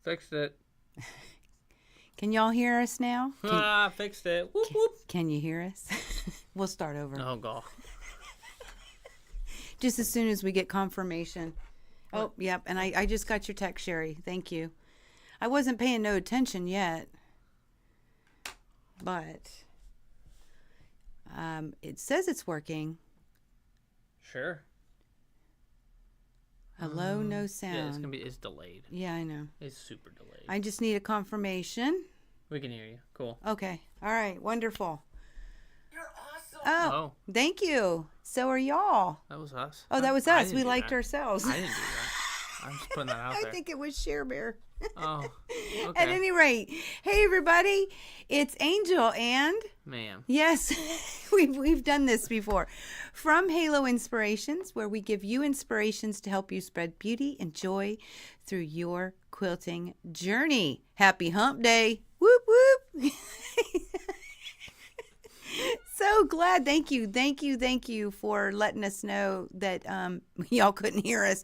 Fixed it. Can y'all hear us now? Fixed it. Whoop, whoop. Can you hear us? We'll start over. Oh, God. Just as soon as we get confirmation. Oh, yep. And I just got your text, Sherry. Thank you. I wasn't paying no attention yet. But it says it's working. Sure. Hello, no sound. Yeah, it's delayed. Yeah, I know. It's super delayed. I just need a confirmation. We can hear you. Cool. Okay. All right. Wonderful. You're awesome. Oh, thank you. So are y'all. That was us. Oh, that was us. We liked ourselves. I didn't do that. I'm just putting that out there. I think it was Share Bear. Oh, okay. At any rate, hey everybody, it's Angel and Ma'am. yes, we've done this before. From Halo Inspirations, where we give you inspirations to help you spread beauty and joy through your quilting journey. Happy Hump Day. Whoop whoop. So glad. Thank you for letting us know that y'all couldn't hear us.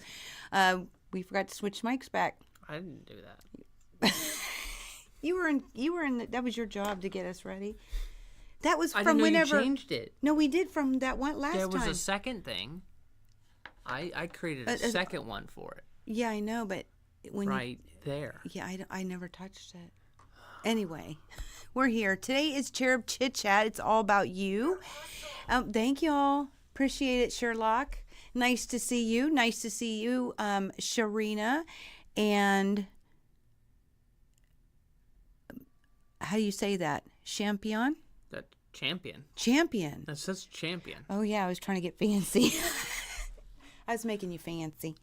We forgot to switch mics back. I didn't do that. You were in that was your job to get us ready. That was I from didn't know whenever you changed it. No, we did from that one last time. There was a second thing. I created a second one for it. Yeah, I know, but when there. Yeah, I never touched it. Anyway, we're here. Today is Cherub Chit Chat. It's all about you. Thank you all. Appreciate it, Sherlock. Nice to see you. Nice to see you, Sharina. And how do you say that? Champion? That champion. Champion. That says champion. Oh, yeah. I was trying to get fancy. I was making you fancy.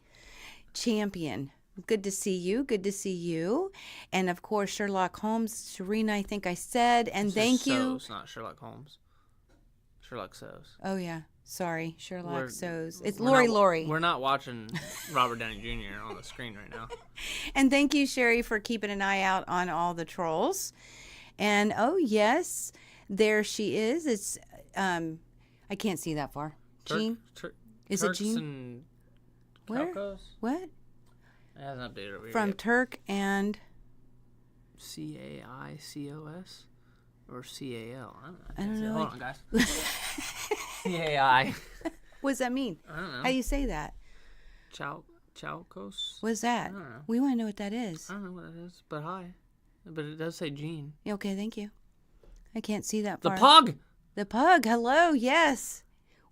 Champion. Good to see you. Good to see you. And, of course, Sherlock Holmes. Sharina, I think I said. And This thank is you. Sows, not Sherlock Holmes. Sherlock Sows. Oh, yeah. Sorry. Sherlock Sows. It's We're Lori. We're not watching Robert Downey Jr. on the screen right now. And thank you, Sherry, for keeping an eye out on all the trolls. And, oh, yes, there she is. It's, I can't see that far. Jean? Is it Jean? And Where? Calcos? What? It hasn't updated over here From yet. Turk and... CAICOS? Or CAL? I don't know. Hold on, guys. CAI. What does that mean? I don't know. How do you say that? Chalcos? What is that? I don't know. We want to know what that is. I don't know what it is, but hi. But it does say Jean. Okay, thank you. I can't see that The far. pug! The pug. Hello. Yes.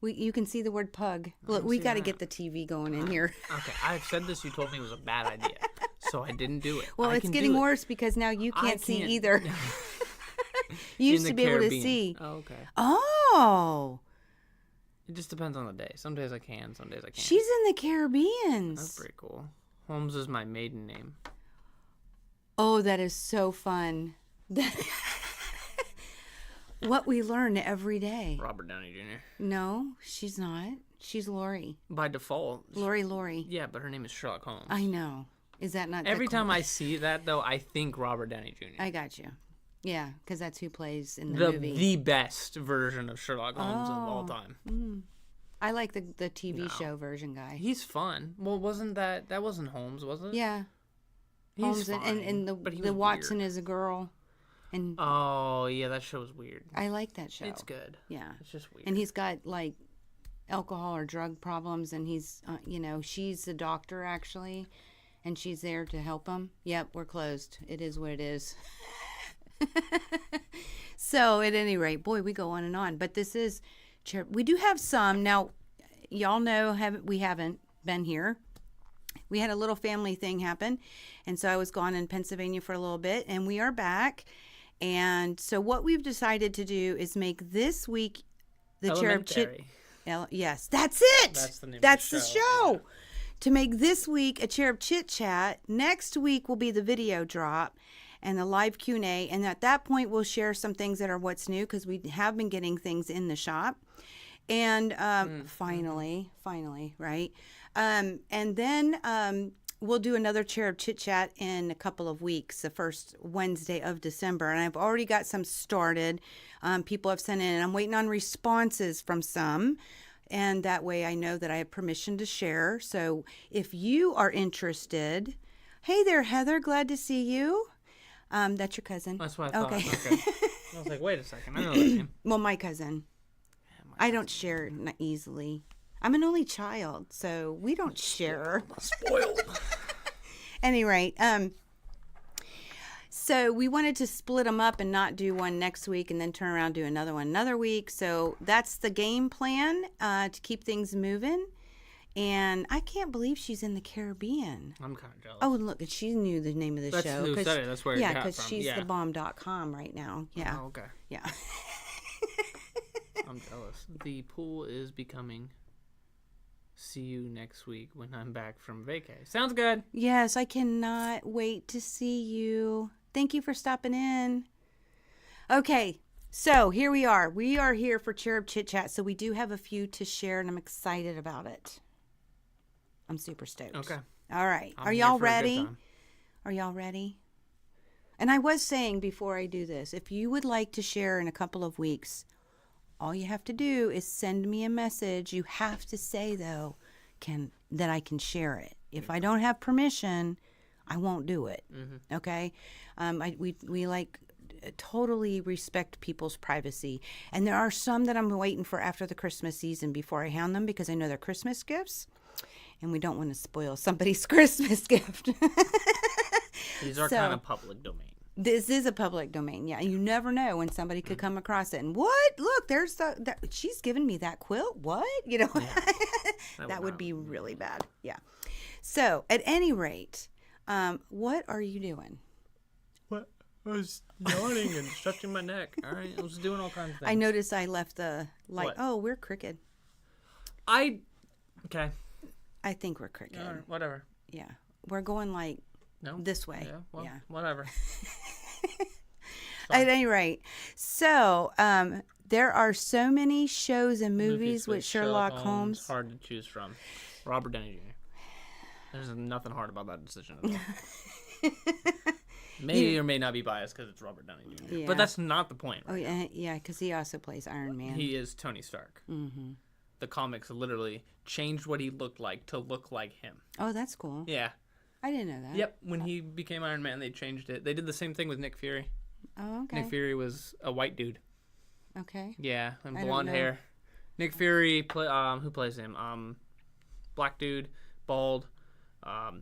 You can see the word pug. Look, we see got to that. get the TV going in here. Okay, I've said this. You told me it was a bad idea, so I didn't do it. Well, I it's can getting do it. worse because now you I can't see can't. either. You used In to the be able to Caribbean. see. Oh, okay. Oh, It just depends on the day. Some days I can, some days I can't. she's in the Caribbean. That's pretty cool. Holmes is my maiden name. Oh, that is so fun. What we learn every day. Robert Downey Jr. No, she's not. She's Lori. By default. Lori. Yeah, but her name is Sherlock Holmes. I know. Is that not Every time I see that, though, I think Robert Downey Jr. I got you. Yeah, because that's who plays in the movie. The best version of Sherlock Holmes of all time. I like the TV show version guy. He's fun. Well, that wasn't Holmes, was it? Yeah. He's Holmes fine, and but he the was Watson weird. is a girl. And Oh, yeah, that show was weird. I like that show. It's good. Yeah. It's just weird. And he's got like alcohol or drug problems, and he's, she's the doctor actually, and she's there to help him. Yep, we're closed. It is what it is. So at any rate, boy, we go on and on. But this is, we do have some now. Y'all know we haven't been here. We had a little family thing happen, and so I was gone in Pennsylvania for a little bit, and we are back. And so what we've decided to do is make this week the Cherub Chit. Yes, that's it. That's the name of That's the the show, show. yeah. To make this week a Cherub Chit Chat. Next week will be the video drop and the live Q&A. And at that point, we'll share some things that are what's new because we have been getting things in the shop. And finally, right? And then we'll do another Cherub Chit Chat in a couple of weeks, the first Wednesday of December. And I've already got some started. People have sent in, and I'm waiting on responses from some. And that way I know that I have permission to share. So if you are interested, Hey there, Heather. Glad to see you. That's your cousin. That's what I thought. Okay. I was like, wait a second. I know that name. Well, my cousin. I don't share easily. I'm an only child, so we don't share. Spoiled. Any rate, so we wanted to split them up and not do one next week and then turn around and do another one another week. So that's the game plan to keep things moving. And I can't believe she's in the Caribbean. I'm kind of jealous. Oh, and look, she knew the name of the That's show. who said it. That's where it yeah, got because from. she's Yeah. thebomb.com right now. Yeah. Oh, okay. Yeah. I'm jealous. The pool is becoming. See you next week when I'm back from vacay. Sounds good. Yes, I cannot wait to see you. Thank you for stopping in. Okay, so here we are. We are here for Cherub Chit Chat, so we do have a few to share, and I'm excited about it. I'm super stoked. Okay. All right. I'm Are here y'all for a good ready? time. Are y'all ready? And I was saying before I do this, if you would like to share in a couple of weeks, all you have to do is send me a message. You have to say, though, that I can share it. If I don't have permission, I won't do it. Mm-hmm. Okay? We like totally respect people's privacy. And there are some that I'm waiting for after the Christmas season before I hand them because I know they're Christmas gifts. And we don't want to spoil somebody's Christmas gift. These are kind of public domain. This is a public domain. Yeah, you never know when somebody could come across it. And what? Look, there's she's giving me that quilt. What? You know, Yeah. that would be really bad. Yeah. So, at any rate, what are you doing? What? I was yawning and stretching my neck. All right, I was doing all kinds of things. I noticed I left the light. What? Oh, we're crooked. Okay. I think we're crooked. All right, whatever. Yeah, we're going like No. this way. Yeah. Well, yeah. whatever. At any rate, so there are so many shows and movies with Sherlock Holmes. Hard to choose from. Robert Downey Jr. There's nothing hard about that decision at all. May or may not be biased because it's Robert Downey Jr. Yeah. But that's not the point. Oh Right now. yeah, because he also plays Iron Man. He is Tony Stark. Mm-hmm. The comics literally changed what he looked like to look like him. Oh, that's cool. Yeah. I didn't know that. Yep. When he became Iron Man, they changed it. They did the same thing with Nick Fury. Oh, okay. Nick Fury was a white dude. Okay. Yeah, and I don't blonde know. hair. Nick Fury, who plays him? Black dude, bald,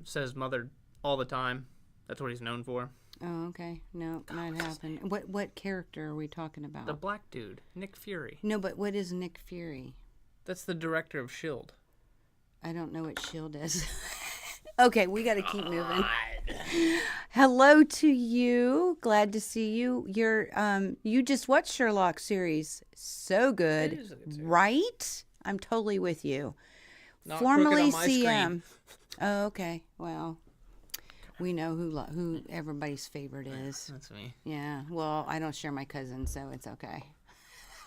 says mother all the time. That's what he's known for. Oh, okay. No, not happened. What character are we talking about? The black dude, Nick Fury. No, but what is Nick Fury? That's the director of S.H.I.E.L.D. I don't know what S.H.I.E.L.D. is. Okay, we got to keep moving. Hello to you. Glad to see you. You just watched Sherlock series. So good. It is a good series. Right? I'm totally with you. Not Formerly crooked on my CM. screen. Oh, okay. Well, we know who everybody's favorite is. That's me. Yeah. Well, I don't share my cousin, so it's okay.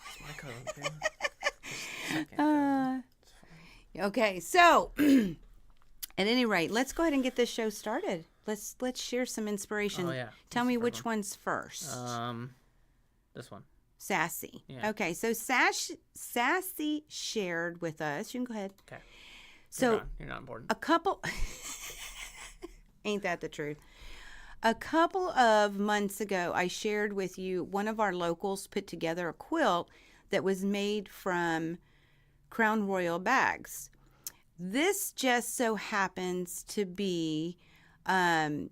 That's my cousin, too. Just second cousin. It's fine. Okay, so at any rate, let's go ahead and get this show started. Let's share some inspiration. Oh, yeah. Tell That's me the which first one. one's first. This one. Sassy. Yeah. Okay, so Sassy shared with us. You can go ahead. Okay. So You're not important. a couple. Ain't that the truth? A couple of months ago, I shared with you one of our locals put together a quilt that was made from Crown Royal bags. This just so happens to be a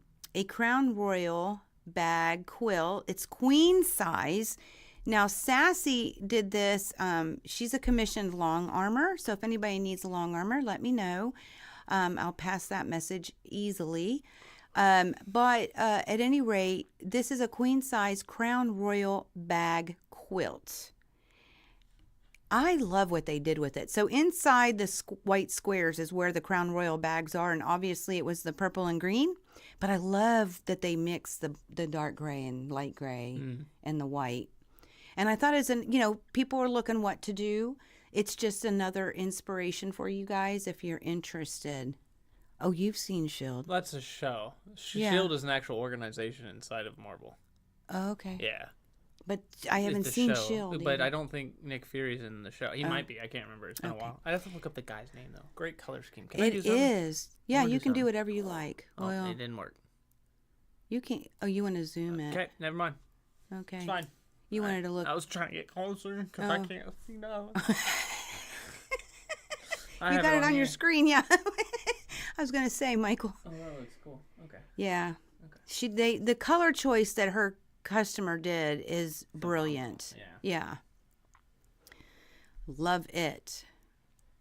Crown Royal bag quilt. It's queen size. Now, Sassy did this. She's a commissioned long armor. So if anybody needs a long armor, let me know. I'll pass that message easily. But at any rate, this is a queen size Crown Royal bag quilt. I love what they did with it. So inside the white squares is where the Crown Royal bags are. And obviously it was the purple and green. But I love that they mixed the dark gray and light gray and the white. And I thought people are looking what to do. It's just another inspiration for you guys if you're interested. Oh, you've seen S.H.I.E.L.D. That's a show. Yeah. S.H.I.E.L.D. is an actual organization inside of Marvel. Oh, okay. Yeah. but I haven't the seen show. Shield. But either. I don't think Nick Fury's in the show. He might be. I can't remember. It's been a while. I'd have to look up the guy's name though. Great color scheme. Can I do It something? is. Yeah, wanna you do can do something. whatever you like. Oh, Well, it didn't work. you can't. Oh, you want to zoom it? Okay, never mind. Okay. It's fine. You wanted to look. I was trying to get closer because I Oh. can't see now. You got it on your screen, yeah. I was gonna say, Michael. Oh, that looks cool. Okay. Yeah. Okay. The color choice that her customer did is brilliant. Yeah. Yeah. Love it.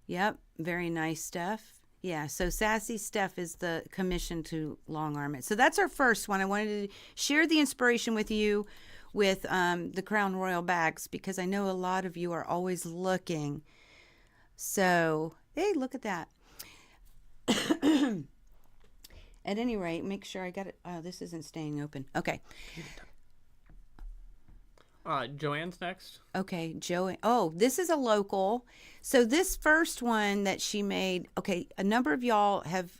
Yep. Very nice stuff. Yeah. So Sassy Steph is the commission to long arm it. So that's our first one. I wanted to share the inspiration with you with the Crown Royal bags because I know a lot of you are always looking. So, hey, look at that. At any rate, make sure I got it. Oh, this isn't staying open. Okay. Joanne's next. Okay, Joey. Oh, this is a local. So this first one that she made, okay, a number of y'all have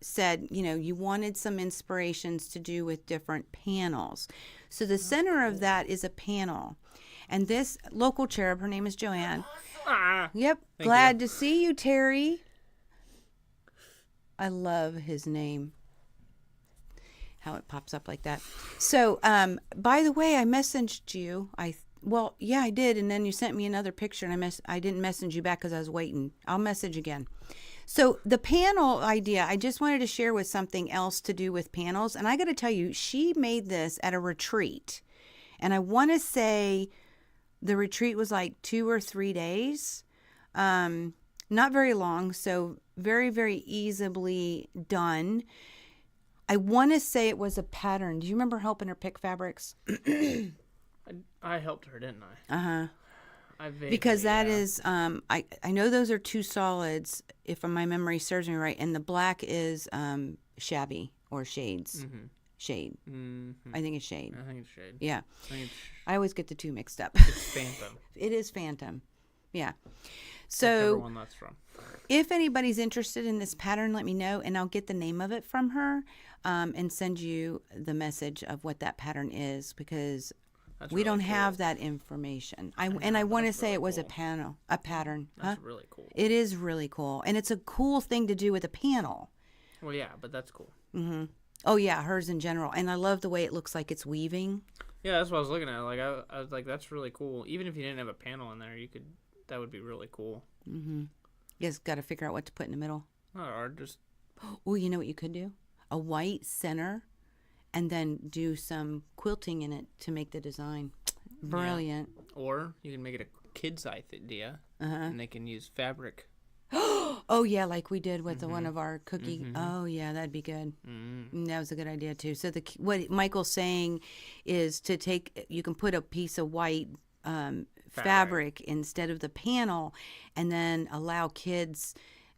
said, you wanted some inspirations to do with different panels. So the center of that is a panel. And this local cherub, her name is Joanne. Ah. Yep. Thank Glad to see you, Terry. I love his name. How it pops up like that. So, by the way, I messaged you. Well, yeah, I did, and then you sent me another picture, and I didn't message you back because I was waiting. I'll message again. So the panel idea, I just wanted to share with something else to do with panels, and I got to tell you, she made this at a retreat, and I want to say the retreat was like 2 or 3 days, not very long, so very, very easily done. I want to say it was a pattern. Do you remember helping her pick fabrics? I helped her, didn't I? Uh-huh. Vaguely, Because that yeah. is, I know those are 2 solids, if my memory serves me right, and the black is shabby or shades. Mm-hmm. Shade. Mm-hmm. I think it's shade. I think it's shade. Yeah. I think I always get the 2 mixed up. it's Phantom. It is Phantom. Yeah. Whichever So one that's from. if anybody's interested in this pattern, let me know, and I'll get the name of it from her and send you the message of what that pattern is because That's we really don't cool. have that information. I want to that's say really it was a cool. pattern. That's really cool. It is really cool, and it's a cool thing to do with a panel. Well, yeah, but that's cool. Mm-hmm. Oh yeah, hers in general, and I love the way it looks like it's weaving. Yeah, that's what I was looking at. Like I was like, that's really cool. Even if you didn't have a panel in there, that would be really cool. Mm-hmm. You just got to figure out what to put in the middle. Or just Oh, you know what you could do? A white center, and then do some quilting in it to make the design. Brilliant. or you can make it a kid's idea, and they can use fabric. Oh yeah, like we did with the one of our cookie. Oh yeah, that'd be good. That was a good idea too. So what Michael's saying is you can put a piece of white fabric instead of the panel, and then allow kids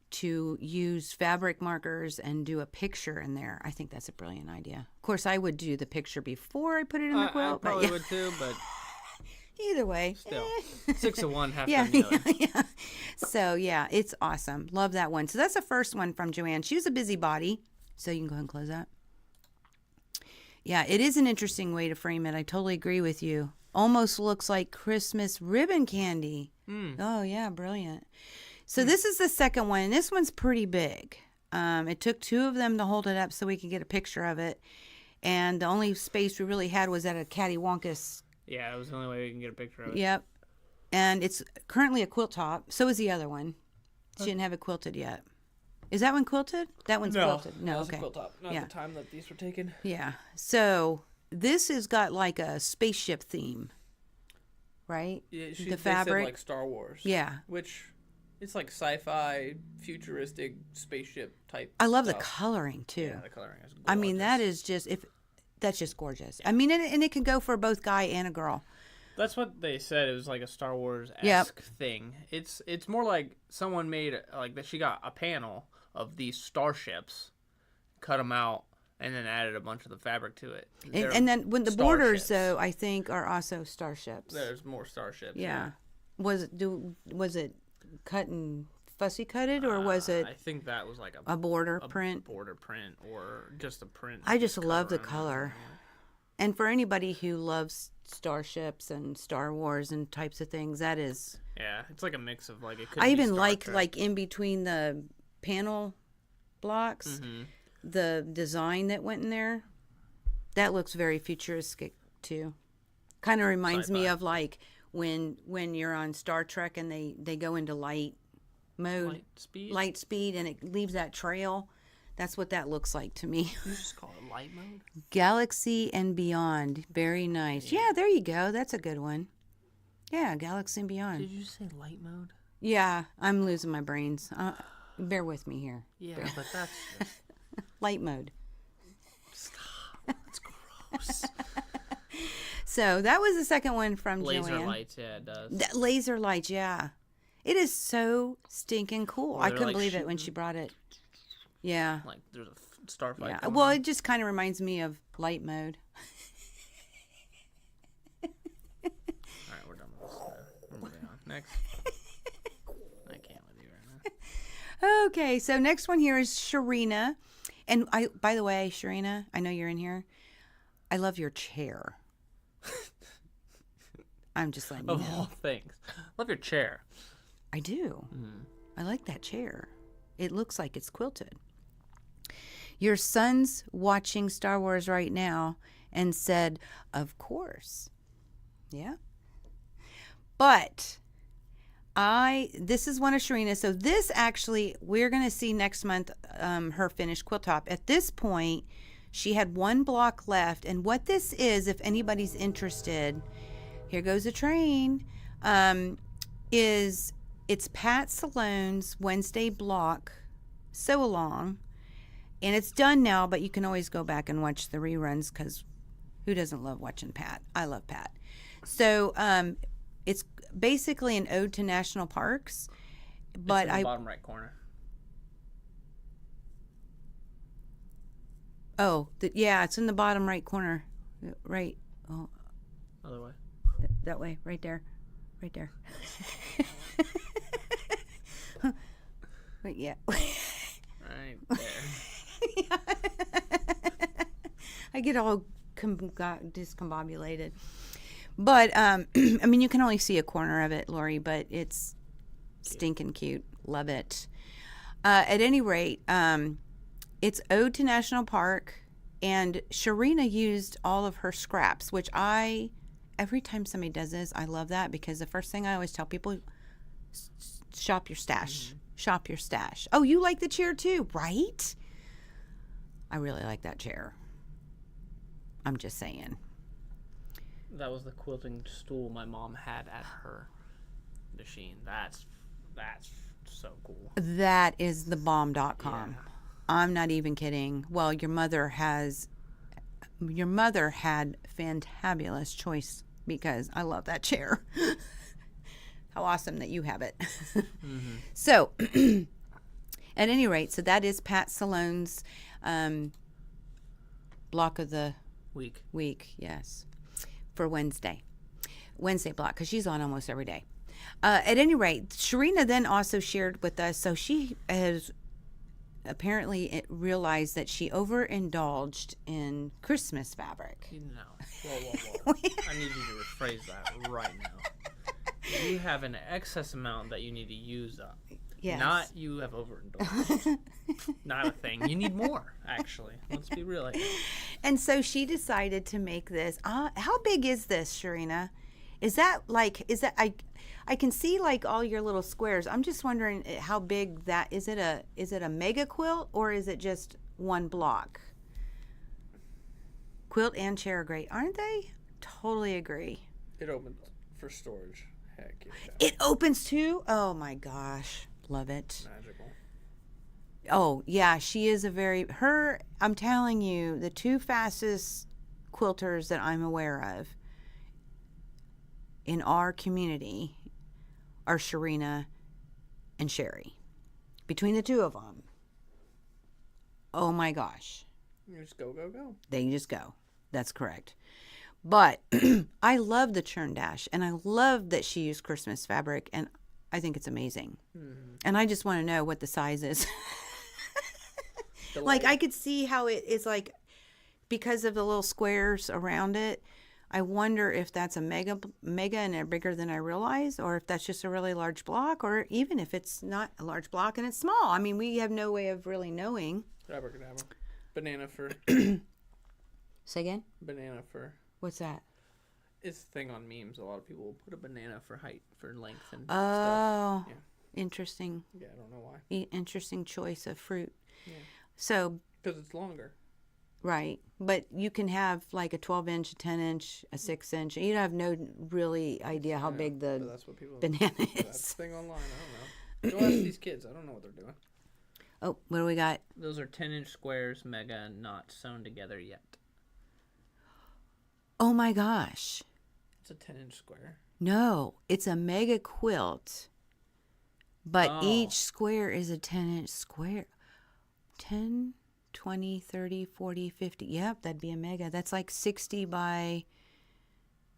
to use fabric markers and do a picture in there. I think that's a brilliant idea. Of course, I would do the picture before I put it in the I quilt. but probably yeah. would too, but Either way. still, 6 of one, half Yeah, done the other. yeah. So yeah, it's awesome. Love that one. So that's the first one from Joanne. She was a busybody. So you can go ahead and close that. Yeah, it is an interesting way to frame it. I totally agree with you. Almost looks like Christmas ribbon candy. Oh yeah, brilliant. So this is the second one, and this one's pretty big. It took 2 of them to hold it up so we could get a picture of it. And the only space we really had was at a cattywampus. Yeah, that was the only way we can get a picture of it. Yep. And it's currently a quilt top. So is the other one. She didn't have it quilted yet. Is that one quilted? That one's quilted. No, that was okay. a quilt top. Not Yeah. the time that these were taken. Yeah. So this has got like a spaceship theme, right? Yeah, The they said fabric. like Star Wars. Yeah. Which, it's like sci-fi, futuristic, spaceship type. I love the stuff. coloring too. Yeah, the coloring is gorgeous. I mean, that's just gorgeous. I mean, and it can go for both guy and a girl. That's what they said. It was like a Star Wars-esque Yep. thing. It's more like someone made like that. She got a panel of these starships, cut them out, and then added a bunch of the fabric to it. And then when the borders, starships. though, I think are also starships. There's more starships. Yeah. Was it cut and fussy cutted, or was it I think that was like a border print? border print, or just a print. I just love the covering it. color. And for anybody who loves starships and Star Wars and types of things, that is. Yeah, it's like a mix of like it could. I be even Star like Trek. in between the panel blocks, Mm-hmm. the design that went in there. That looks very futuristic too. Kind of reminds me Sci-fi. of like when you're on Star Trek and they go into light mode, Light speed. and it leaves that trail. That's what that looks like to me. You just call it light mode. Galaxy and Beyond. Very nice. Yeah, there you go. That's a good one. Yeah, Galaxy and Beyond. Did you say light mode? Yeah, I'm losing my brains. Bear with me here. Yeah, but that's just, Light mode. stop. That's gross. So that was the second one from Laser Joanne. lights, yeah, it does. Laser lights, yeah. It is so stinking cool. Or I they're, couldn't like, believe it when shooting. she brought it. Yeah. Like there's a starfight. Yeah. going Well, on. it just kind of reminds me of light mode. All right, we're done with this. We're moving on. Next. I can't with you right now. Okay, so next one here is Sharina. And by the way, Sharina, I know you're in here. I love your chair. I'm just letting you Of know. all things, love your chair. I do. I like that chair. It looks like it's quilted. Your son's watching Star Wars right now and said, "Of course." Yeah. But this is one of Sharina. So this actually, we're going to see next month her finished quilt top. At this point, she had one block left. And what this is, if anybody's interested, here goes a train, it's Pat Salone's Wednesday block sew along. And it's done now, but you can always go back and watch the reruns because who doesn't love watching Pat? I love Pat. So it's basically an ode to national parks. But It's in the bottom right corner. yeah, it's in the bottom right corner. Right. Oh, Other way. that way. Right there. Right there. Wait, yeah. Right there. I get all discombobulated. But, I mean, you can only see a corner of it, Lori, but it's stinking cute. Love it. At any rate, it's Ode to National Park, and Sharina used all of her scraps, which every time somebody does this, I love that because the first thing I always tell people, shop your stash. Shop your stash. Oh, you like the chair too, right? I really like that chair. I'm just saying. That was the quilting stool my mom had at her machine. That's so cool. That is the bomb.com. Yeah. I'm not even kidding. Well, your mother had fantabulous choice because I love that chair. How awesome that you have it. So, at any rate, so that is Pat Salone's block of the week, yes, for Wednesday block, because she's on almost every day. At any rate, Sharina then also shared with us, so she has apparently realized that she overindulged in Christmas fabric. No. Whoa. I need you to rephrase that right now. You have an excess amount that you need to use up. Yes. Not you have overindulged. Not a thing. You need more, actually. Let's be real here. And so she decided to make this. How big is this, Sharina? Is that I can see like all your little squares. I'm just wondering how big that is. Is it a mega quilt or is it just one block? Quilt and chair are great, aren't they? Totally agree. It opens for storage. Heck yeah. It opens too? Oh my gosh. Love it. Magical. Oh, yeah, she is I'm telling you, the two fastest quilters that I'm aware of in our community are Sharina and Sherry. Between the two of them, oh my gosh. You just go. They just go. That's correct. But I love the churn dash, and I love that she used Christmas fabric, and I think it's amazing. And I just want to know what the size is. Like, I could see how it is like because of the little squares around it. I wonder if that's a mega and they're bigger than I realized, or if that's just a really large block, or even if it's not a large block and it's small. I mean, we have no way of really knowing. Abracadabra. Banana fur. Say again? Banana fur. What's that? It's a thing on memes. A lot of people will put a banana for height, for length, and Oh, stuff. interesting. Yeah, I don't know why. Interesting choice of fruit. Yeah. So, Because it's longer. right. But you can have like a 12-inch, a 10-inch, a 6-inch. You don't have no really idea how big But the that's what people. banana That's is. the thing online. I don't know. Go ask these kids. I don't know what they're doing. Oh, what do we got? Those are 10-inch squares, mega, not sewn together yet. Oh my gosh. It's a 10-inch square. No, it's a mega quilt. But Oh. each square is a 10-inch square. 10, 20, 30, 40, 50. Yep, that'd be a mega. That's like 60 by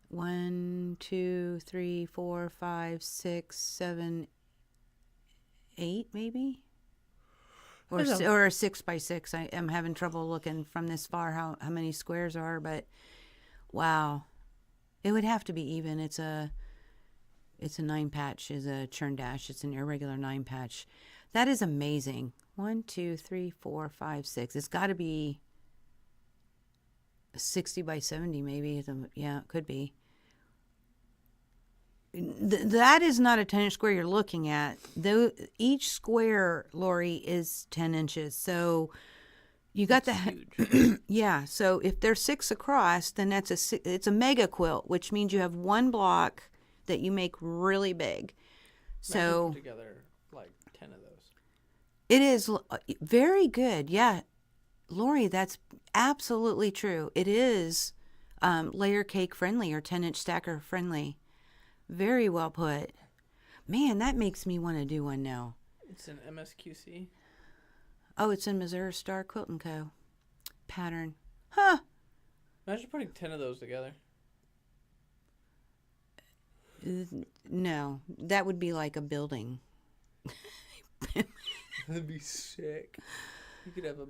1, 2, 3, 4, 5, 6, 7, 8 maybe? Or, or a 6 by 6. I am having trouble looking from this far how many squares are, but wow. It would have to be even. It's a 9 patch, is a churn dash. It's an irregular 9 patch. That is amazing. 1, 2, 3, 4, 5, 6. It's got to be 60 by 70 maybe. Yeah, it could be. That is not a 10-inch square you're looking at. Though each square, Lori, is 10 inches. So you got That's the huge. yeah. So if there's 6 across, then it's a mega quilt, which means you have one block that you make really big. So put together like 10 of those. it is very good. Yeah, Lori, that's absolutely true. It is layer cake friendly or 10-inch stacker friendly. Very well put. Man, that makes me want to do one now. It's an MSQC. Oh, it's in Missouri Star Quilting Co. Pattern. Huh. Imagine putting 10 of those together. No, that would be like a building. That'd be sick. You could have a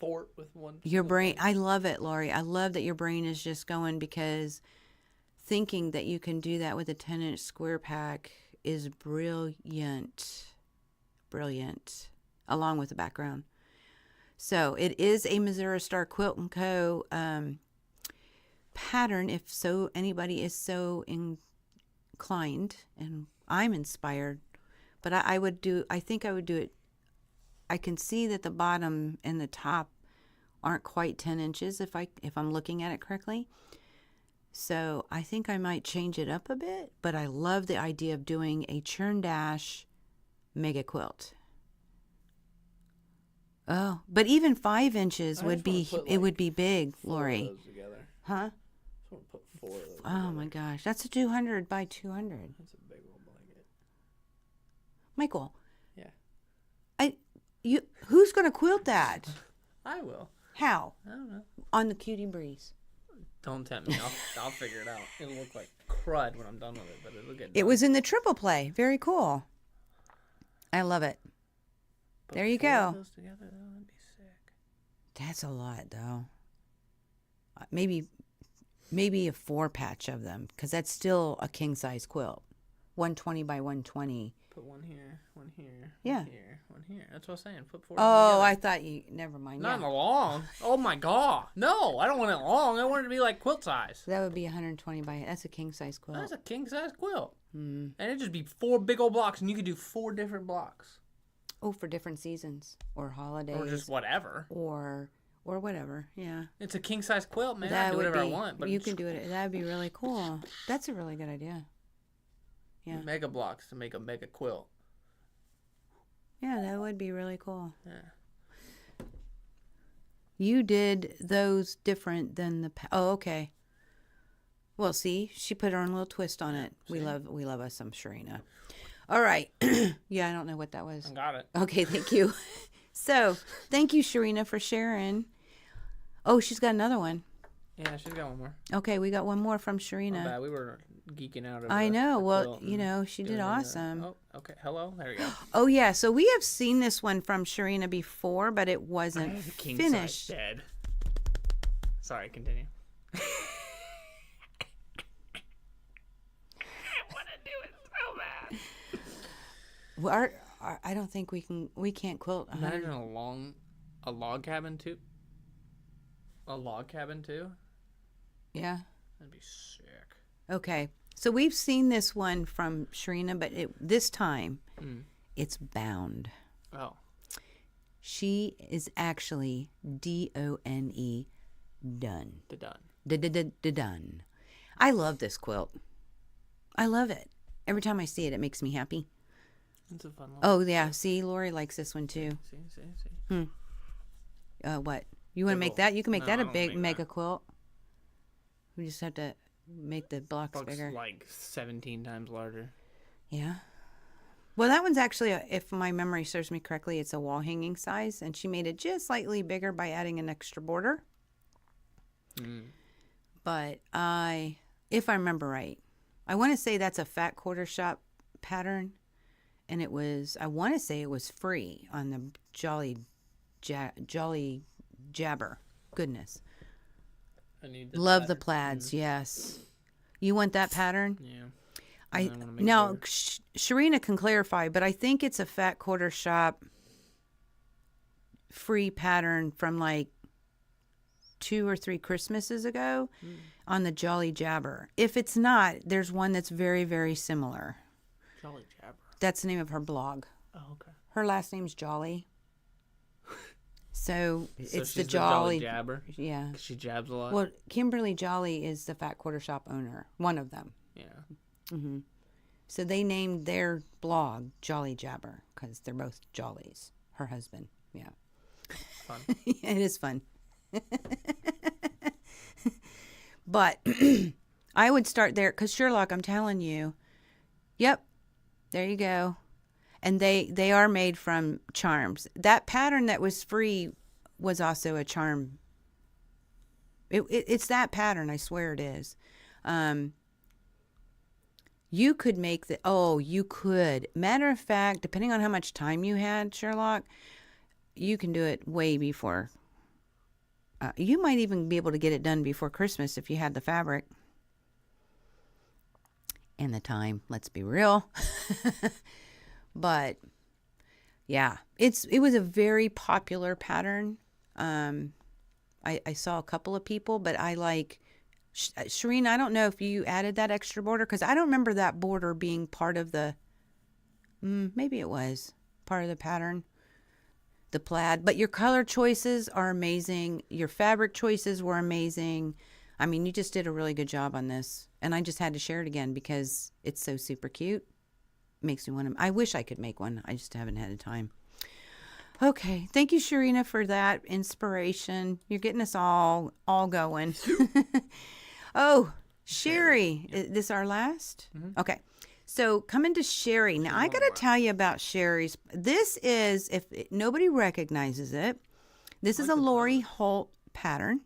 fort with one. Your brain, I love it, Lori. I love that your brain is just going, because thinking that you can do that with a 10-inch square pack is brilliant. Brilliant. Along with the background. So it is a Missouri Star Quilt & Co. Pattern, if so anybody is so inclined, and I'm inspired. But I think I would do it. I can see that the bottom and the top aren't quite 10 inches if I'm looking at it correctly. So I think I might change it up a bit, but I love the idea of doing a churn dash mega quilt. Oh, but even 5 inches would be, it would be big, Lori. 4 of those together. Huh? I just want to put 4 of those Oh together. my gosh, that's a 200 by 200. That's a big old blanket. Michael. Yeah. Who's going to quilt that? I will. How? I don't know. On the Cutie Breeze. Don't tempt me. I'll figure it out. It'll look like crud when I'm done with it, but it'll get done. It was in the triple play. Very cool. I love it. Put there you 4 of go. those together, that'd be sick. That's a lot, though. Maybe a 4 patch of them, because that's still a king size quilt. 120 by 120. Put one here, one here, Yeah. one here, one here. That's what I was saying. Put 4 Oh, together. I thought you. Never mind. Not Yeah. long. Oh my god. No, I don't want it long. I want it to be like quilt size. That would be 120 by. That's a king size quilt. That's a king size quilt. Hmm. And it'd just be 4 big old blocks, and you could do 4 different blocks. Oh, for different seasons or holidays Or just whatever. or whatever. Yeah. It's a king size quilt, man. I That can do would whatever be. I want. But You can do it. That'd be really cool. That's a really good idea. Yeah. Mega blocks to make a mega quilt. Yeah, that would be really cool. Yeah. You did those different than the. Oh, okay. Well, see, she put her own little twist on it. We see? love us some Sharina. All right. Yeah, I don't know what that was. I got it. Okay, thank you. So, thank you, Sharina, for sharing. Oh, she's got another one. Yeah, she's got one more. Okay, we got one more from My Sharina. bad. We were geeking out over I know. the Well, quilt you and know, she did doing awesome. Oh, okay. Hello. There you go. Oh, yeah. So we have seen this one from Sharina before, but it wasn't I have a king finished. size bed. Sorry, continue. I want to do it so bad. Well, I don't think we can't quilt. Imagine a log cabin too. A log cabin too. Yeah. That'd be sick. Okay. So we've seen this one from Sharina, but this time it's bound. Oh. She is actually DONE, done. The done. Done. I love this quilt. I love it. Every time I see it, it makes me happy. It's a fun one. Oh, yeah. See, Lori likes this one too. See. What? You want to make Big that? You can make No, that I a won't big make mega that. quilt. We just have to make the blocks Looks bigger. like 17 times larger. Yeah. Well, that one's actually, if my memory serves me correctly, it's a wall hanging size, and she made it just slightly bigger by adding an extra border. But if I remember right, I want to say that's a fat quarter shop pattern, and I want to say it was free on the Jolly Jabber. Goodness. I need Love the plaids, yes. You want that pattern? Yeah. Now Sharina can clarify, but I think it's a fat quarter shop free pattern from like 2 or 3 Christmases ago on the Jolly Jabber. If it's not, there's one that's very, very similar. Jolly Jabber. That's the name of her blog. Oh, okay. Her last name's Jolly. So it's she's the the Jolly Jabber. Yeah. 'Cause she jabs a lot. Well, Kimberly Jolly is the fat quarter shop owner, one of them. Yeah. So they named their blog Jolly Jabber because they're both Jollies. Her husband. Yeah. Fun. It is fun. But I would start there because Sherlock, I'm telling you. Yep. There you go. And they are made from charms. That pattern that was free was also a charm. It's that pattern. I swear it is. You could make you could. Matter of fact, depending on how much time you had, Sherlock, you can do it way before. You might even be able to get it done before Christmas if you had the fabric. And the time, let's be real. But, yeah, it was a very popular pattern. I saw a couple of people, but I like... Sharina, I don't know if you added that extra border because I don't remember that border being part of the. Maybe it was part of the pattern, the plaid. But your color choices are amazing. Your fabric choices were amazing. I mean, you just did a really good job on this, and I just had to share it again because it's so super cute. Makes me want to. I wish I could make one. I just haven't had the time. Okay, thank you, Sharina, for that inspiration. You're getting us all going. Oh, Sherry, is this our last? Okay, so coming to Sherry. Now, I got to tell you about Sherry's. This is, if nobody recognizes it, this is a Lori Holt pattern.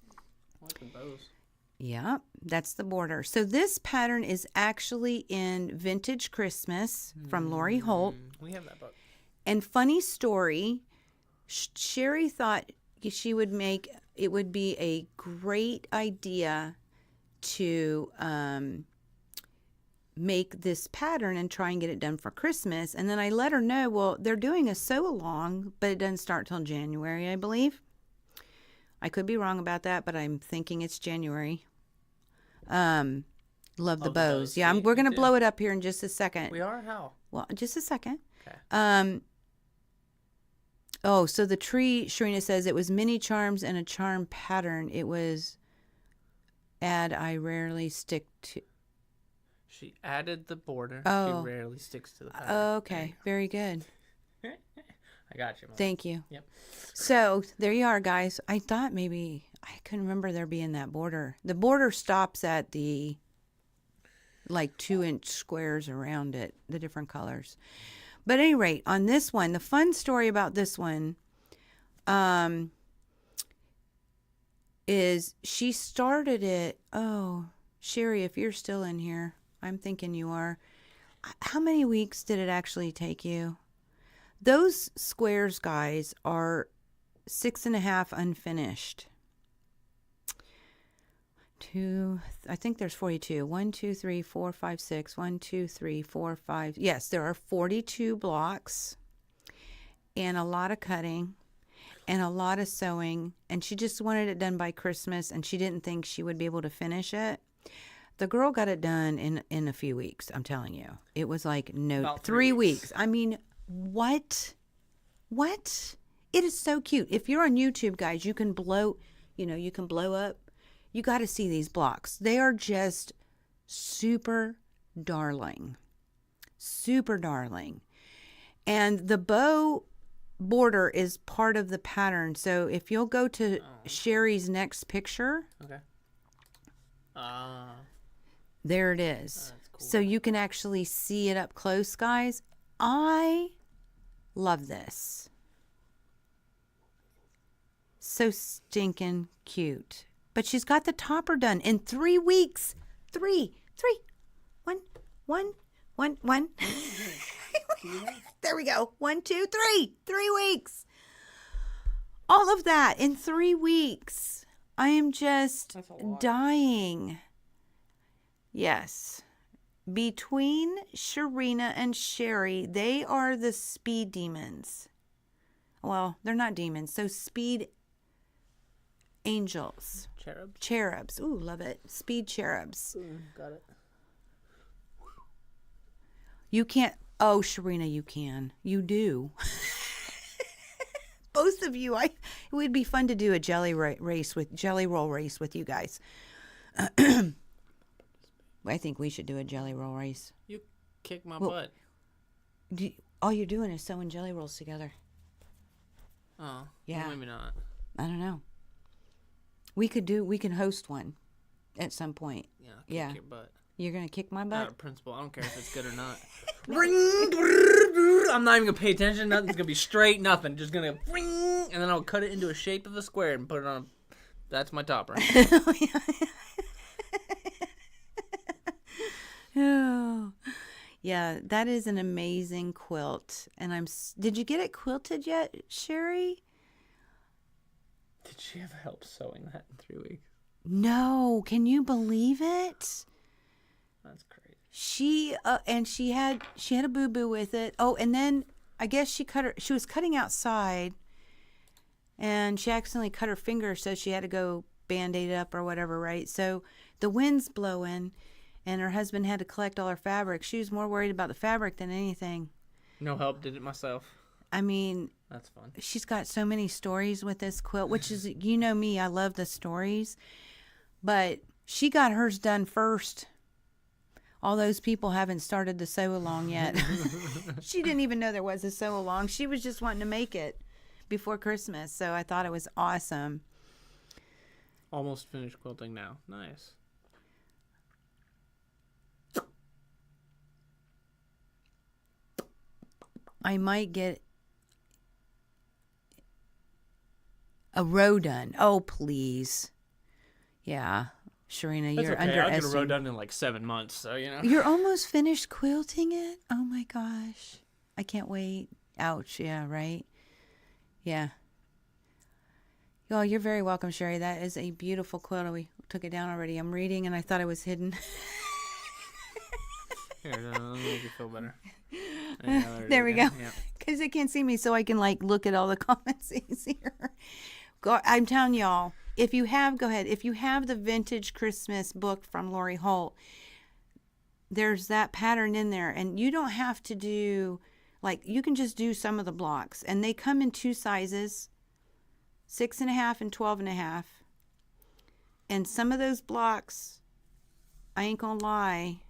I like the bows. Yeah, that's the border. So this pattern is actually in Vintage Christmas from Lori Holt. We have that book. And funny story, Sherry thought she would it would be a great idea to make this pattern and try and get it done for Christmas. And then I let her know, well, they're doing a sew-along, but it doesn't start till January, I believe. I could be wrong about that, but I'm thinking it's January. Love the bows. Yeah, we're going to blow it up here in just a second. We are? How? Well, just a second. Okay. Oh, so the tree, Sharina says, it was mini charms and a charm pattern. It was I rarely stick to. She added the border. Oh. She rarely sticks to the pattern. Okay, very good. I got you, Mom. Thank you. Yep. So there you are, guys. I thought maybe, I couldn't remember there being that border. The border stops at the, 2-inch squares around it, the different colors. But at any rate, on this one, the fun story about this one is she started it. Oh, Sherry, if you're still in here, I'm thinking you are. How many weeks did it actually take you? Those squares, guys, are 6.5 unfinished. I think there's 42. 1, 2, 3, 4, 5, 6. 1, 2, 3, 4, 5. Yes, there are 42 blocks and a lot of cutting and a lot of sewing. And she just wanted it done by Christmas, and she didn't think she would be able to finish it. The girl got it done in a few weeks, I'm telling you. It was like About 3 3 weeks. I mean, what? What? It is so cute. If you're on YouTube, guys, you can blow up. You got to see these blocks. They are just super darling. Super darling. And the bow border is part of the pattern. So if you'll go to Sherry's next picture. Okay. There it is. That's cool. So you can actually see it up close, guys. I love this. So stinking cute. But she's got the topper done in 3 weeks. 3. 1. There we go. 1, 2, 3. 3 weeks. All of that in 3 weeks. I am just dying. Yes. Between Sharina and Sherry, they are the speed demons. Well, they're not demons. So speed angels. Cherubs. Ooh, love it. Speed cherubs. Got it. You can't. Oh, Sharina, you can. You do. Both of you. It would be fun to do a jelly roll race with you guys. I think we should do a jelly roll race. You kick my butt. All you're doing is sewing jelly rolls together. Oh. Yeah. Well, maybe not. I don't know. We can host one at some point. Yeah. Kick your butt. You're going to kick my butt? Out of principle. I don't care if it's good or not. I'm not even going to pay attention. Nothing's going to be straight. Nothing. Just going to ring. And then I'll cut it into a shape of a square and put it on. That's my topper. Oh. Yeah, that is an amazing quilt. And did you get it quilted yet, Sherry? Did she have help sewing that in 3 weeks? No. Can you believe it? That's crazy. She had a boo-boo with it. Oh, and then I guess she was cutting outside, and she accidentally cut her finger, so she had to go Band-Aid up or whatever, right? So the wind's blowing, and her husband had to collect all her fabric. She was more worried about the fabric than anything. No help, did it myself. I mean, that's fun. She's got so many stories with this quilt, which is, you know me, I love the stories. But she got hers done first. All those people haven't started the sew along yet. She didn't even know there was a sew along. She was just wanting to make it before Christmas. So I thought it was awesome. Almost finished quilting now. Nice. I might get a row done. Oh, please. Yeah. Sharina, That's you're okay. I'll get a row underestimating. done in like 7 months, so you know. You're almost finished quilting it? Oh my gosh. I can't wait. Ouch. Yeah, right? Yeah. Oh, you're very welcome, Sherry. That is a beautiful quilt. We took it down already. I'm reading and I thought it was hidden. Here, let me make you feel better. Yeah, there we go. Yeah. Because they can't see me, so I can like look at all the comments easier. I'm telling y'all, if you have, go ahead. If you have the vintage Christmas book from Lori Holt, there's that pattern in there, and you don't have to do you can just do some of the blocks, and they come in 2 sizes, 6.5 and 12.5. And some of those blocks, I ain't gonna lie,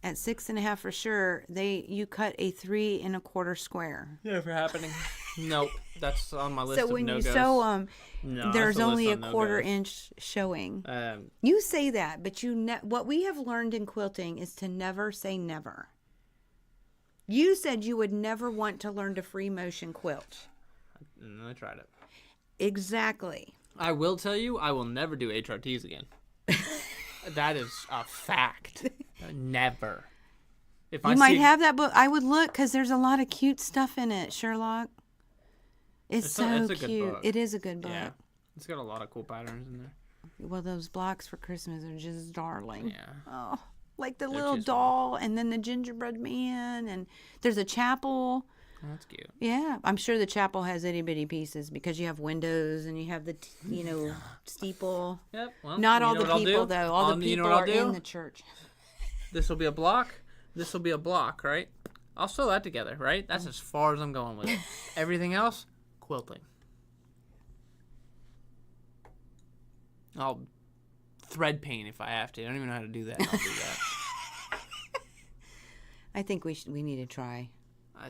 at 6.5 for sure, you cut a 3 1/4 square. Never happening. Nope, that's on my list So of when no-goes. you sew No, there's that's a only a list on 1/4 no-goes. inch showing. Um, You say that, but what we have learned in quilting is to never say never. You said you would never want to learn to free motion quilt. I tried it. Exactly. I will tell you, I will never do HRTs again. That is a fact. Never. If You might have that book. I would look because there's a lot of cute stuff in it, Sherlock. It's so a good cute. book. It is a good book. Yeah, it's got a lot of cool patterns in there. Well, those blocks for Christmas are just darling. Yeah. Oh, like the They're little too doll and then the gingerbread man. And there's a chapel. Oh, that's cute. Yeah, I'm sure the chapel has itty bitty pieces because you have windows and you have the, steeple. Yep. Well, Not you all know the what I'll people, do? though. All the You know people what I'll are do? in the church. This will be a block. This will be a block, right? I'll sew that together, right? That's as far as I'm going with it. Everything else, quilting. I'll thread paint if I have to. I don't even know how to do that. I'll do that. I think we need to try. I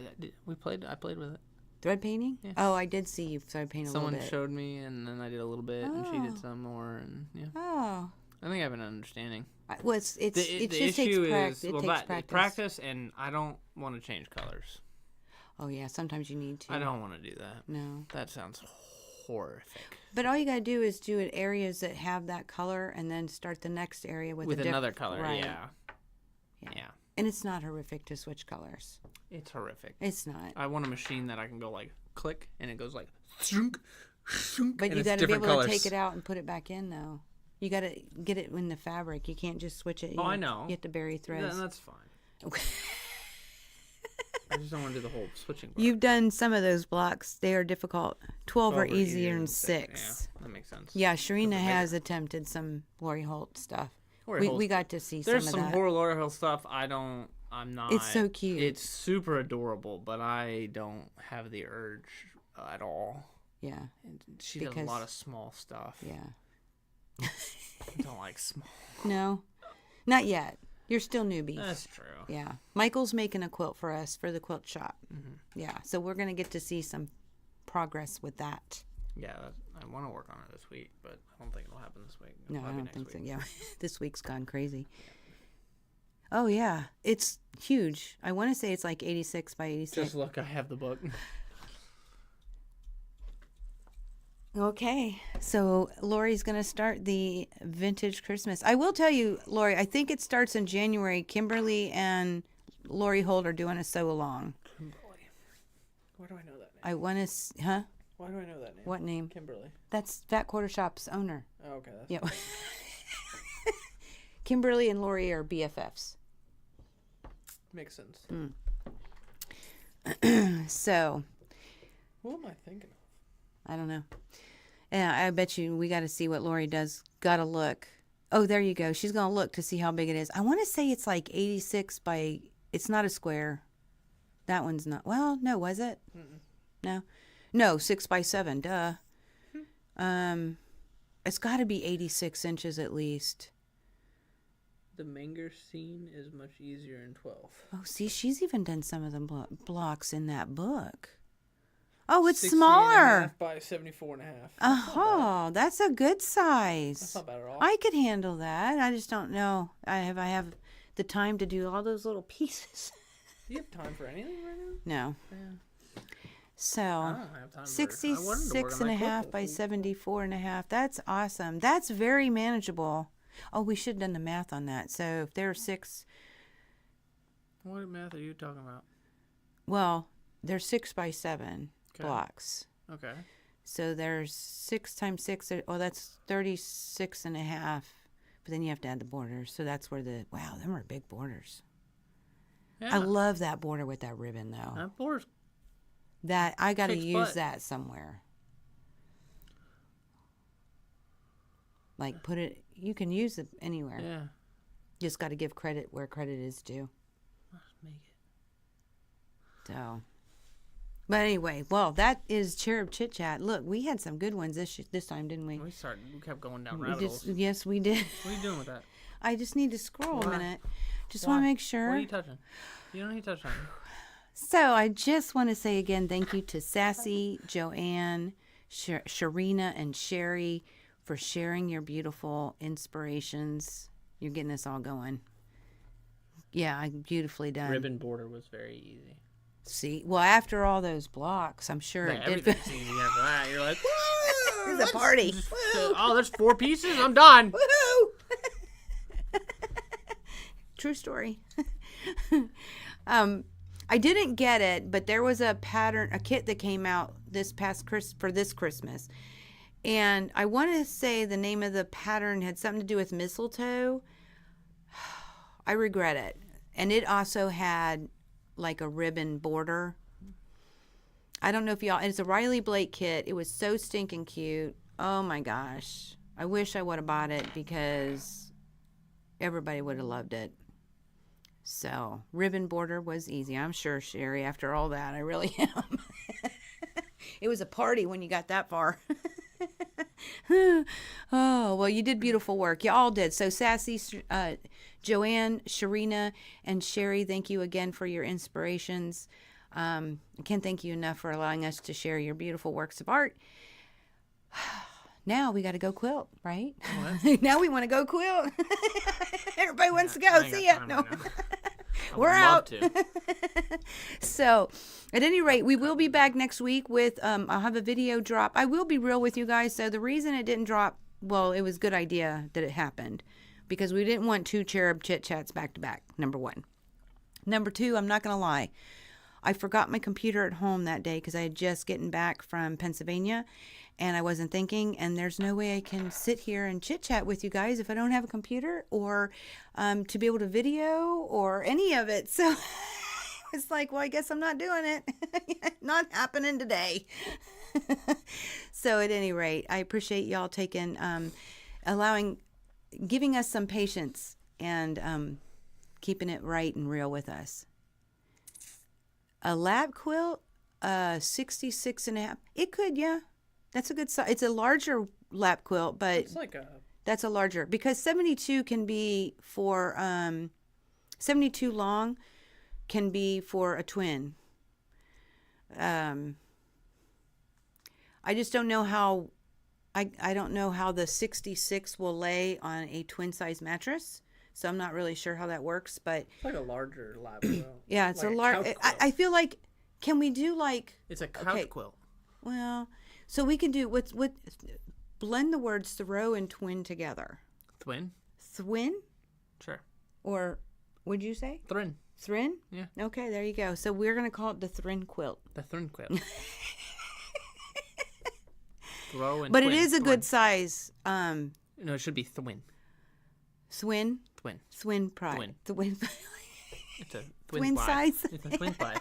played with it. Thread painting? Yeah. Oh, I did see you thread paint a Someone little bit. showed me, and then I did a little bit, and she Oh. did some more, and yeah. Oh. I think I have an understanding. Well, it The just takes issue practice. is It well, takes that practice. and I don't want to change colors. Oh, yeah, sometimes you need to. I don't want to do that. No. That sounds horrific. But all you got to do is do it areas that have that color and then start the next area with Another color, right. yeah. And it's not horrific to switch colors. It's horrific. It's not. I want a machine that I can go like click and it goes like shunk, shunk, But and you it's got to be different able colors. to take it out and put it back in, though. You got to get it in the fabric. You can't just switch it. I know. You have to bury threads. Yeah, that's fine. I just don't want to do the whole switching part. You've done some of those blocks. They are difficult. 12 are 12 easier than 6. Yeah, that makes sense. Yeah, Sharina Those are has attempted some Lori Holt stuff. Lori We Holt's- got to see There's some of some that. horror Laura Hill stuff. I'm not. It's so cute. It's super adorable, but I don't have the urge at all. Yeah, And she does a Because- lot of small stuff. yeah. I don't like small. No, not yet. You're still newbies. That's true. Yeah. Michael's making a quilt for us for the quilt shop. Mm-hmm. Yeah, so we're going to get to see some progress with that. Yeah, I want to work on it this week, but I don't think it'll happen this week. It'll No, I probably don't be think next so. week. Yeah, this week's gone crazy. Oh, yeah. It's huge. I want to say it's like 86 by 86. Just look, I have the book. Okay, so Lori's going to start the vintage Christmas. I will tell you, Lori, I think it starts in January. Kimberly and Lori Holt are doing a sew along. Kimberly. Why do I know that name? I want to, huh? Why do I know that name? What name? Kimberly. That's Fat Quarter Shop's owner. Oh, okay. That's Yeah. Kimberly and Lori are BFFs. Makes sense. So, Who am I thinking of? I don't know. Yeah, I bet you we got to see what Lori does. Got to look. Oh, there you go. She's going to look to see how big it is. I want to say it's like 86 by, it's not a square. That one's not. Well, no, was it? No. No, 6 by 7. Duh. It's got to be 86 inches at least. The Manger scene is much easier in 12. Oh, see, she's even done some of the blocks in that book. Oh, it's 60 and a smaller. half by 74 and a half. Oh, that's a good size. That's not bad at all. I could handle that. I just don't know. I have the time to do all those little pieces. Do you have time for anything right now? No. Yeah. So, I don't have time for I wanted to work 66 on and my a half quilt by this week. 74 and a half. That's awesome. That's very manageable. Oh, we should have done the math on that. So, if there are 6, What math are you talking about? well, they're 6 by 7 Okay. blocks. Okay. So there's 6 times 6. Oh, that's 36 and a half. But then you have to add the borders. So that's where wow, them are big borders. Yeah. I love that border with that ribbon, though. That board's That I got to Kicks use butt. that somewhere. Like put it, you can use it anywhere. yeah. Just got to give credit where credit is due. Let's make it. So, but anyway, well, that is Cherub Chit Chat. Look, we had some good ones this time, didn't we? We kept going down We rabbit holes. yes, we did. What are you doing with that? I just need to scroll a Why? minute. Just want to Why? make What sure. are you touching? You don't need to touch something. So I just want to say again, thank you to Sassy, Joanne, Sharina, and Sherry for sharing your beautiful inspirations. You're getting us all going. Yeah, beautifully done. Ribbon border was very easy. See, well, after all those blocks, I'm sure Yeah, it did. everything's easy after that. You're like, It's a party. oh, there's 4 pieces. I'm done. Woohoo! True story. I didn't get it, but there was a kit that came out for this Christmas. And I want to say the name of the pattern had something to do with mistletoe. I regret it. And it also had like a ribbon border. I don't know if y'all, it's a Riley Blake kit. It was so stinking cute. Oh my gosh. I wish I would have bought it because everybody would have loved it. So, ribbon border was easy. I'm sure, Sherry, after all that, I really am. It was a party when you got that far. Oh, well, you did beautiful work. You all did. So, Sassy, Joanne, Sharina, and Sherry, thank you again for your inspirations. I can't thank you enough for allowing us to share your beautiful works of art. Now we got to go quilt, right? Now we want to go quilt. Everybody wants to go. See ya. No. We're out. So, at any rate, we will be back next week with, I'll have a video drop. I will be real with you guys. So, the reason it didn't drop, well, it was a good idea that it happened because we didn't want 2 Cherub chit chats back to back, number 1. Number 2, I'm not going to lie. I forgot my computer at home that day because I had just gotten back from Pennsylvania and I wasn't thinking, and there's no way I can sit here and chit chat with you guys if I don't have a computer or to be able to video or any of it. So it's like, well, I guess I'm not doing it. Not happening today. So at any rate, I appreciate y'all taking, giving us some patience and keeping it right and real with us. A lap quilt, 66 and a half. It could, yeah. That's a good size. It's a larger lap quilt, but It's like a... that's a larger because 72 can be for 72 long can be for a twin. I just don't know how I don't know how the 66 will lay on a twin size mattress. So I'm not really sure how that works, but It's like a larger lap quilt. yeah, it's Like a a large. couch quilt. I feel like can we do like It's a couch quilt. well, so we can do what blend the words throw and twin together. Twin? Thwin Sure. or what'd you say? Thrin. Thrin? Yeah. Okay, there you go. So we're gonna call it the Thrin quilt. The Thrin quilt. Throw and But twin. it is a Thrin. good size. No, it should be Thwin. Swin. Twin. Swin pride. Twin. Twin. It's a Twin ply. size. It's a twin ply.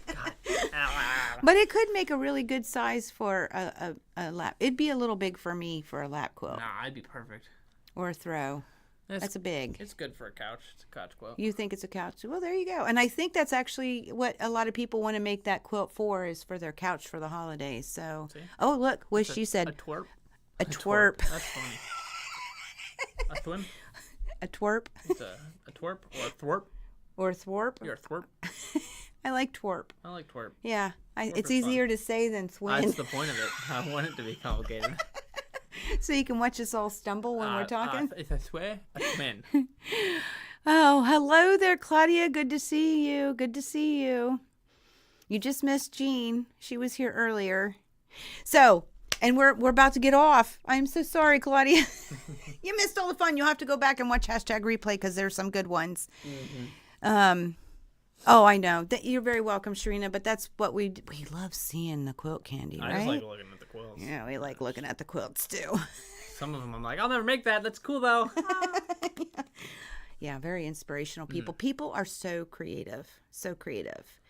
God. Ow, ow, ow. But it could make a really good size for a lap. It'd be a little big for me for a lap quilt Nah, I'd be perfect. or a throw. That's a big. It's good for a couch. It's a couch quilt. You think it's a couch? Well, there you go. And I think that's actually what a lot of people want to make that quilt for is for their couch for the holidays. So, See? oh look, what It's she said. A twerp. A twerp. That's funny. A twin. A twerp It's a twerp or a thwerp. or a thwarp. You're a thwerp. I like twerp. I like twerp. Yeah, it's is fun. easier to say than twin. That's the point of it. I want it to be complicated. So you can watch us all stumble when we're talking. It's a swear, a twin. Oh, hello there, Claudia. Good to see you. Good to see you. You just missed Jean. She was here earlier. So, and we're about to get off. I'm so sorry, Claudia. You missed all the fun. You'll have to go back and watch #replay because there's some good ones. Mm-hmm. Oh, I know. You're very welcome, Sharina. But that's what we love seeing the quilt candy, right? I just like looking at the quilts. Yeah, we like looking at the quilts too. Some of them I'm like, I'll never make that. That's cool though. Yeah, very inspirational people. People are so creative, so creative.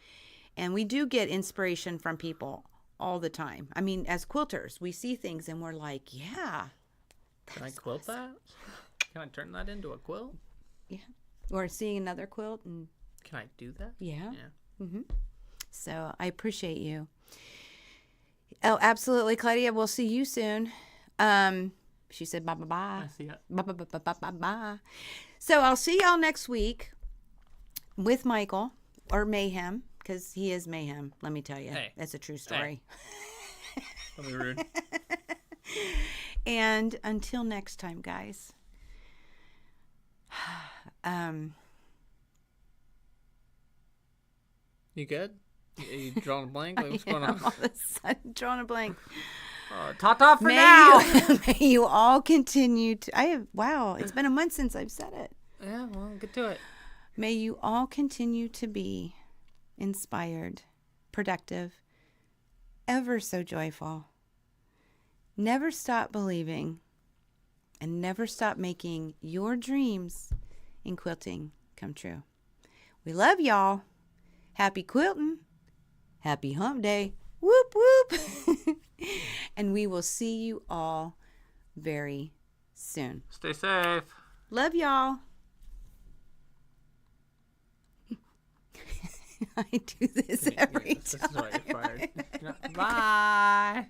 And we do get inspiration from people all the time. I mean, as quilters, we see things and we're like, yeah. Can I quilt that? Can I turn that into a quilt? Yeah. Or seeing another quilt and Can I do that? yeah. Yeah. Mm-hmm. So I appreciate you. Oh, absolutely, Claudia. We'll see you soon. She said bye bye bye. I see it. Bye bye bye bye bye bye bye. So I'll see y'all next week with Michael or Mayhem because he is Mayhem. Let me tell you, Hey. that's a true story. Don't be rude. And until next time, guys. You good? You drawing a blank? Like, what's going I'm on? all of a sudden drawing a blank. Ta-ta for now. May you all continue to. Wow, it's been a month since I've said it. Yeah, well, get to it. May you all continue to be inspired, productive, ever so joyful. Never stop believing and never stop making your dreams in quilting come true. We love y'all. Happy quilting. Happy hump day. Whoop, whoop. And we will see you all very soon. Stay safe. Love y'all. I do this every This is time. why you're fired. Bye.